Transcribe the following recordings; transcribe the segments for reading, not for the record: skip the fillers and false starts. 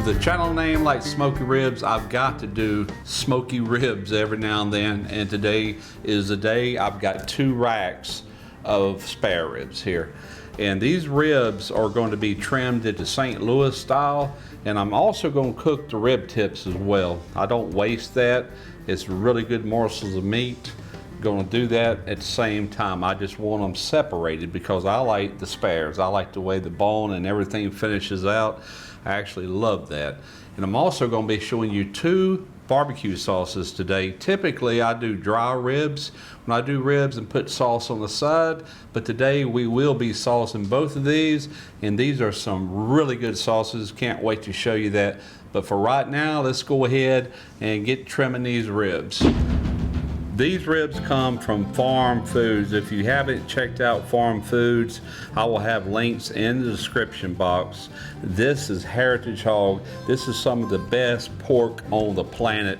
With a channel name like Smoky Ribs, I've got to do Smoky Ribs every now and then, and today is the day. I've got 2 racks of spare ribs here. And these ribs are going to be trimmed into St. Louis style, and I'm also going to cook the rib tips as well. I don't waste that. It's really good morsels of meat. Going to do that at the same time. I just want them separated because I like the spares. I like the way the bone and everything finishes out. I actually love that. And I'm also going to be showing you 2 barbecue sauces today. Typically I do dry ribs when I do ribs and put sauce on the side, but today we will be saucing both of these, and these are some really good sauces. Can't wait to show you that. But for right now, let's go ahead and get trimming these ribs. These ribs come from Farm Foods. If you haven't checked out Farm Foods, I will have links in the description box. This is Heritage Hog. This is some of the best pork on the planet.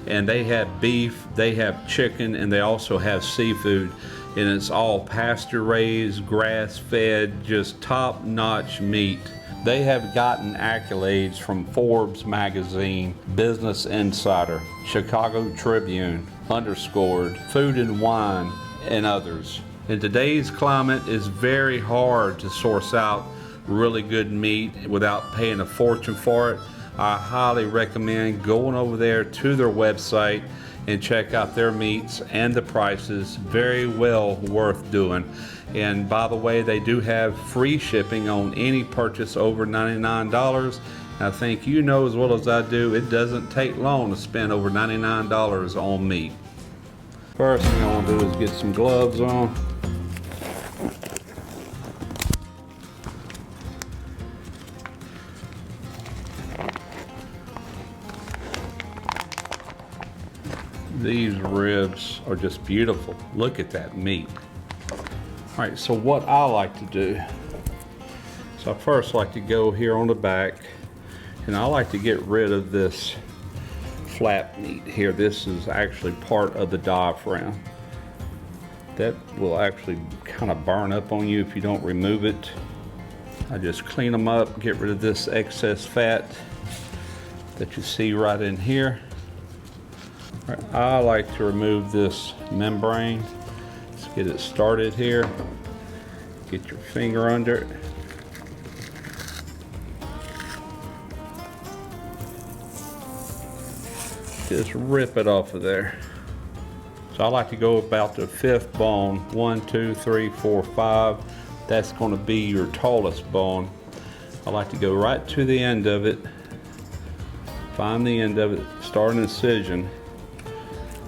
And they have beef, they have chicken, and they also have seafood. And it's all pasture raised, grass fed, just top notch meat. They have gotten accolades from Forbes magazine, Business Insider, Chicago Tribune, Underscored, Food and Wine, and others. In today's climate, it's very hard to source out really good meat without paying a fortune for it. I highly recommend going over there to their website and check out their meats and the prices. Very well worth doing. And by the way, they do have free shipping on any purchase over $99. I think you know as well as I do, it doesn't take long to spend over $99 on meat. First thing I want to do is get some gloves on. These ribs are just beautiful. Look at that meat. All right, so what I like to do, so I first like to go here on the back, and I like to get rid of this flap meat here. This is actually part of the diaphragm. That will actually kind of burn up on you if you don't remove it. I just clean them up, get rid of this excess fat that you see right in here. All right, I like to remove this membrane. Let's get it started here. Get your finger under it. Just rip it off of there. So I like to go about the 5th bone. 1, 2, 3, 4, 5. That's going to be your tallest bone. I like to go right to the end of it. Find the end of it, start an incision,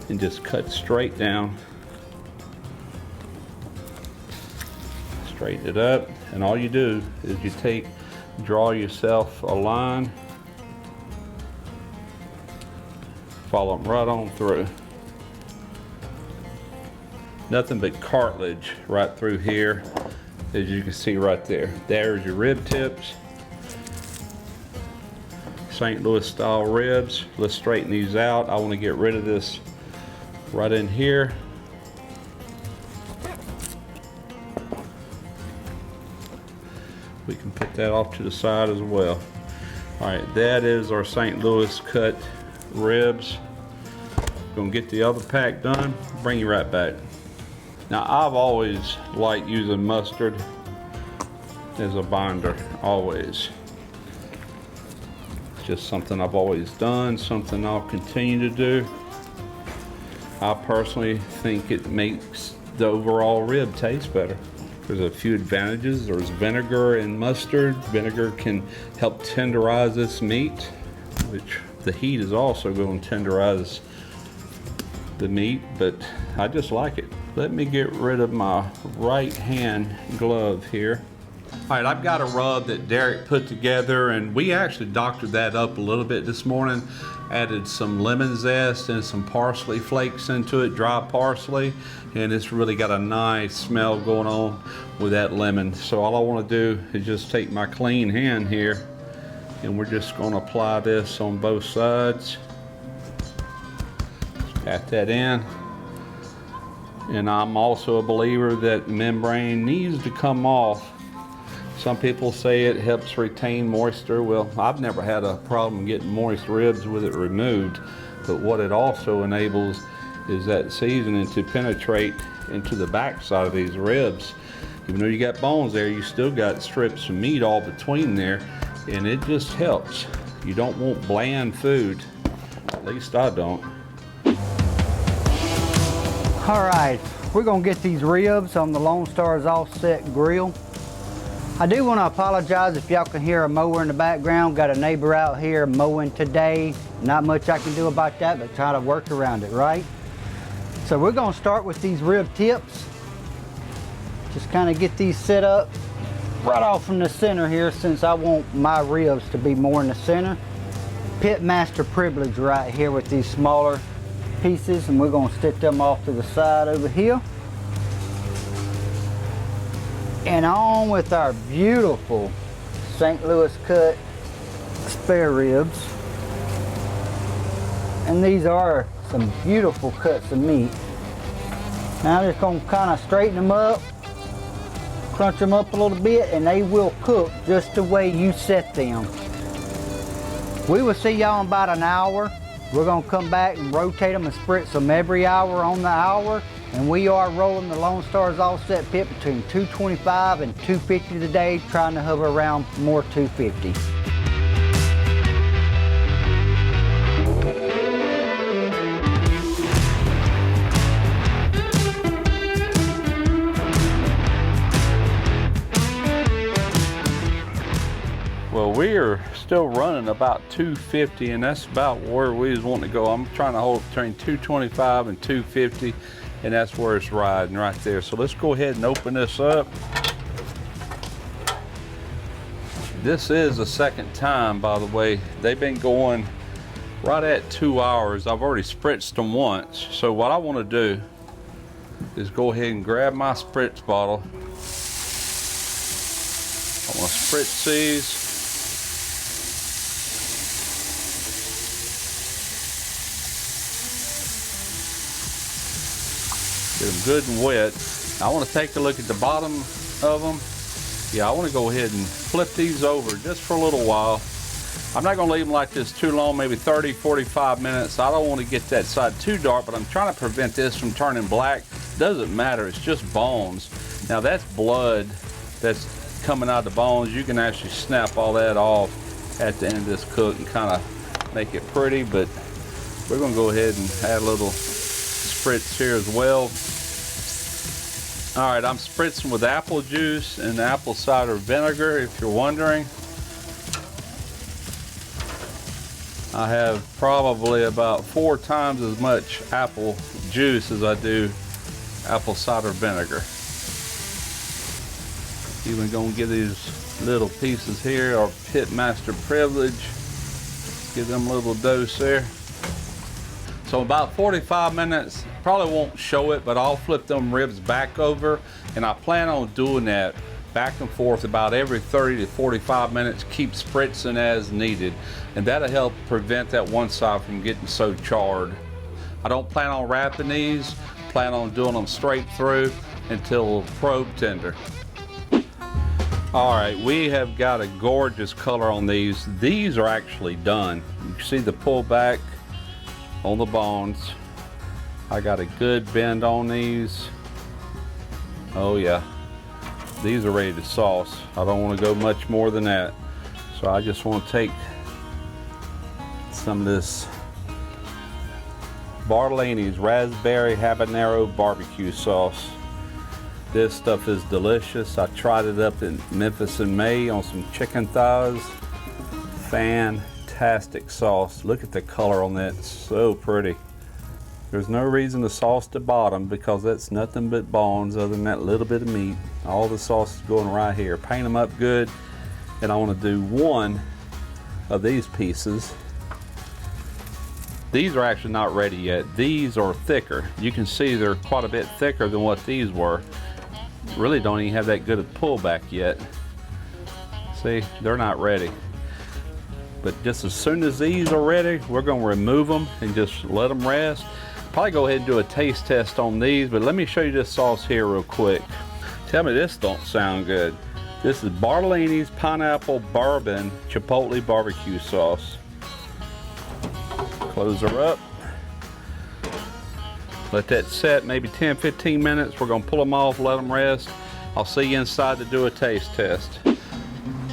and just cut straight down. Straighten it up, and all you do is you draw yourself a line, follow them right on through. Nothing but cartilage right through here, as you can see right there. There's your rib tips. St. Louis style ribs. Let's straighten these out. I want to get rid of this right in here. We can put that off to the side as well. All right, that is our St. Louis cut ribs. Gonna get the other pack done, bring you right back. Now, I've always liked using mustard as a binder, always. It's just something I've always done, something I'll continue to do. I personally think it makes the overall rib taste better. There's a few advantages. There's vinegar and mustard. Vinegar can help tenderize this meat, which the heat is also going to tenderize the meat, but I just like it. Let me get rid of my right hand glove here. All right, I've got a rub that Derek put together, and we actually doctored that up a little bit this morning. Added some lemon zest and some parsley flakes into it, dry parsley, and it's really got a nice smell going on with that lemon. So all I want to do is just take my clean hand here, and we're just going to apply this on both sides. Pat that in. And I'm also a believer that membrane needs to come off Some people say it helps retain moisture. Well, I've never had a problem getting moist ribs with it removed, but what it also enables is that seasoning to penetrate into the backside of these ribs. Even though you got bones there, you still got strips of meat all between there, and it just helps. You don't want bland food. At least I don't. All right, we're gonna get these ribs on the Lone Star's Offset Grill. I do want to apologize if y'all can hear a mower in the background. Got a neighbor out here mowing today. Not much I can do about that, but try to work around it, right? So we're gonna start with these rib tips. Just kind of get these set up right off from the center here, since I want my ribs to be more in the center. Pitmaster privilege right here with these smaller pieces, and we're gonna stick them off to the side over here. And on with our beautiful St. Louis cut spare ribs. And these are some beautiful cuts of meat. Now I'm just gonna kind of straighten them up, crunch them up a little bit, and they will cook just the way you set them. We will see y'all in about an hour. We're gonna come back and rotate them and spritz them every hour on the hour. And we are rolling the Lone Star's Offset pit between 225 and 250 today, trying to hover around more 250. Well, we are still running about 250, and that's about where we was wanting to go. I'm trying to hold between 225 and 250, and that's where it's riding right there. So let's go ahead and open this up. This is the second time, by the way. They've been going right at 2 hours. I've already spritzed them once. So what I want to do is go ahead and grab my spritz bottle. I want to spritz these. Get them good and wet. I want to take a look at the bottom of them. Yeah, I want to go ahead and flip these over just for a little while. I'm not going to leave them like this too long, maybe 30, 45 minutes. I don't want to get that side too dark, but I'm trying to prevent this from turning black. Doesn't matter, it's just bones. Now that's blood that's coming out of the bones. You can actually snap all that off at the end of this cook and kind of make it pretty, but we're going to go ahead and add a little spritz here as well. All right, I'm spritzing with apple juice and apple cider vinegar, if you're wondering. I have probably about 4 times as much apple juice as I do apple cider vinegar. Even gonna give these little pieces here our Pitmaster privilege. Give them a little dose there. So about 45 minutes, probably won't show it, but I'll flip them ribs back over, and I plan on doing that back and forth about every 30 to 45 minutes, keep spritzing as needed, and that'll help prevent that one side from getting so charred. I don't plan on wrapping these, plan on doing them straight through until probe tender. All right, we have got a gorgeous color on these. These are actually done. You can see the pullback on the bones. I got a good bend on these. Oh yeah, these are ready to sauce. I don't want to go much more than that. So I just want to take some of this Bartolini's Raspberry Habanero Barbecue Sauce. This stuff is delicious. I tried it up in Memphis in May on some chicken thighs. Fantastic sauce. Look at the color on that, it's so pretty. There's no reason to sauce the bottom because that's nothing but bones other than that little bit of meat. All the sauce is going right here. Paint them up good, and I want to do one of these pieces. These are actually not ready yet. These are thicker. You can see they're quite a bit thicker than what these were. Really don't even have that good a pullback yet. See, they're not ready. But just as soon as these are ready, we're going to remove them and just let them rest. Probably go ahead and do a taste test on these, but let me show you this sauce here real quick. Tell me this don't sound good. This is Bartolini's Pineapple Bourbon Chipotle Barbecue Sauce. Close her up. Let that set maybe 10-15 minutes. We're gonna pull them off, let them rest. I'll see you inside to do a taste test.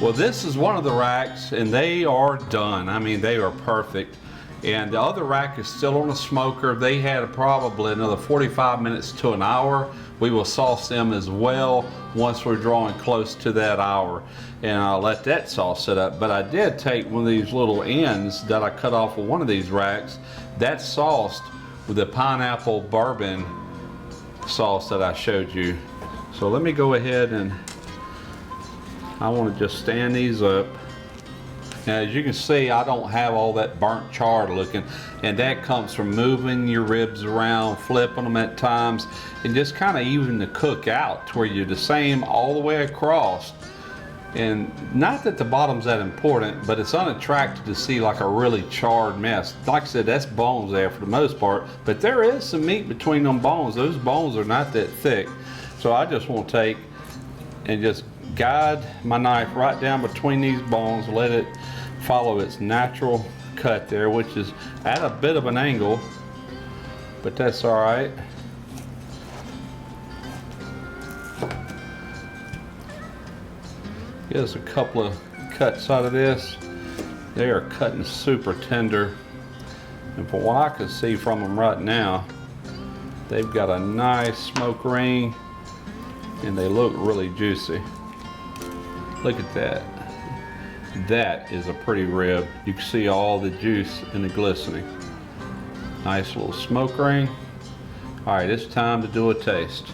Well, this is one of the racks and they are done. I mean, they are perfect. And the other rack is still on the smoker. They had probably another 45 minutes to an hour. We will sauce them as well once we're drawing close to that hour. And I'll let that sauce sit up. But I did take one of these little ends that I cut off of one of these racks. That's sauced with the pineapple bourbon sauce that I showed you. So let me go ahead and I want to just stand these up. Now, as you can see, I don't have all that burnt char looking, and that comes from moving your ribs around, flipping them at times, and just kind of even to cook out to where you're the same all the way across. And not that the bottom's that important, but it's unattractive to see like a really charred mess. Like I said, that's bones there for the most part, but there is some meat between them bones. Those bones are not that thick. So I just want to take and just guide my knife right down between these bones, let it follow its natural cut there, which is at a bit of an angle, but that's all right. Give us a couple of cuts out of this. They are cutting super tender, and from what I can see from them right now, they've got a nice smoke ring and they look really juicy. Look at that. That is a pretty rib. You can see all the juice and the glistening. Nice little smoke ring. All right, it's time to do a taste.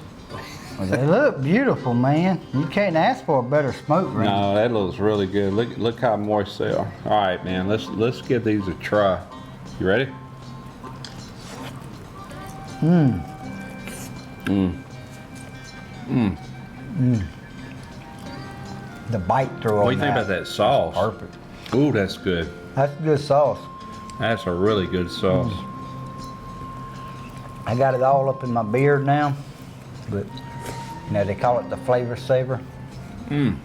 Well, they look beautiful, man. You can't ask for a better smoke ring. No, that looks really good. Look how moist they are. All right, man, let's give these a try. You ready? Mmm. Mmm. Mmm. Mmm. The bite through on that. What do you think about that sauce? Perfect. Ooh, that's good. That's good sauce. That's a really good sauce. I got it all up in my beard now, but you know, they call it the flavor saver. Mmm.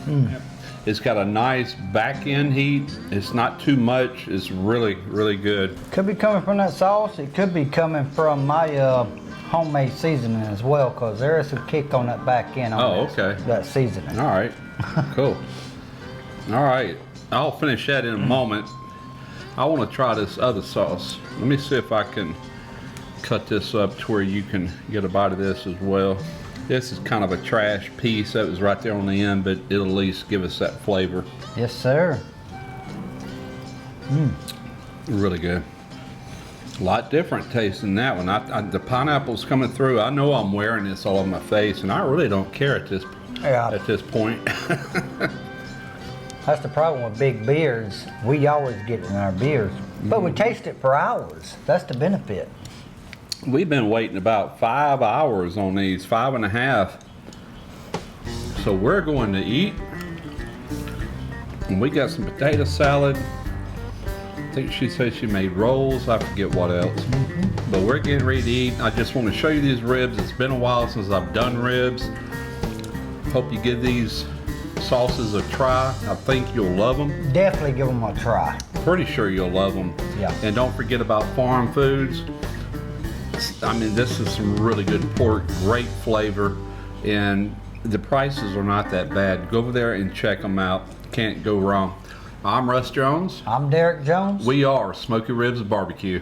Mmm. It's got a nice back end heat. It's not too much. It's really, really good. Could be coming from that sauce. It could be coming from my homemade seasoning as well, because there is a kick on that back end on that seasoning. All right, cool. All right, I'll finish that in a moment. I want to try this other sauce. Let me see if I can cut this up to where you can get a bite of this as well. This is kind of a trash piece that was right there on the end, but it'll at least give us that flavor. Yes, sir. Mmm. Really good. A lot different taste than that one. The pineapple's coming through. I know I'm wearing this all on my face, and I really don't care at this point. That's the problem with big beards. We always get it in our beards, but we taste it for hours. That's the benefit. We've been waiting about 5 hours on these, 5.5. So we're going to eat, and we got some potato salad. I think she said she made rolls. I forget what else. But we're getting ready to eat. I just want to show you these ribs. It's been a while since I've done ribs. Hope you give these sauces a try. I think you'll love them. Definitely give them a try. Pretty sure you'll love them. Yeah. And don't forget about farm foods. I mean, this is some really good pork, great flavor, and the prices are not that bad. Go over there and check them out. Can't go wrong. I'm Russ Jones. I'm Derek Jones. We are Smoky Ribs BBQ.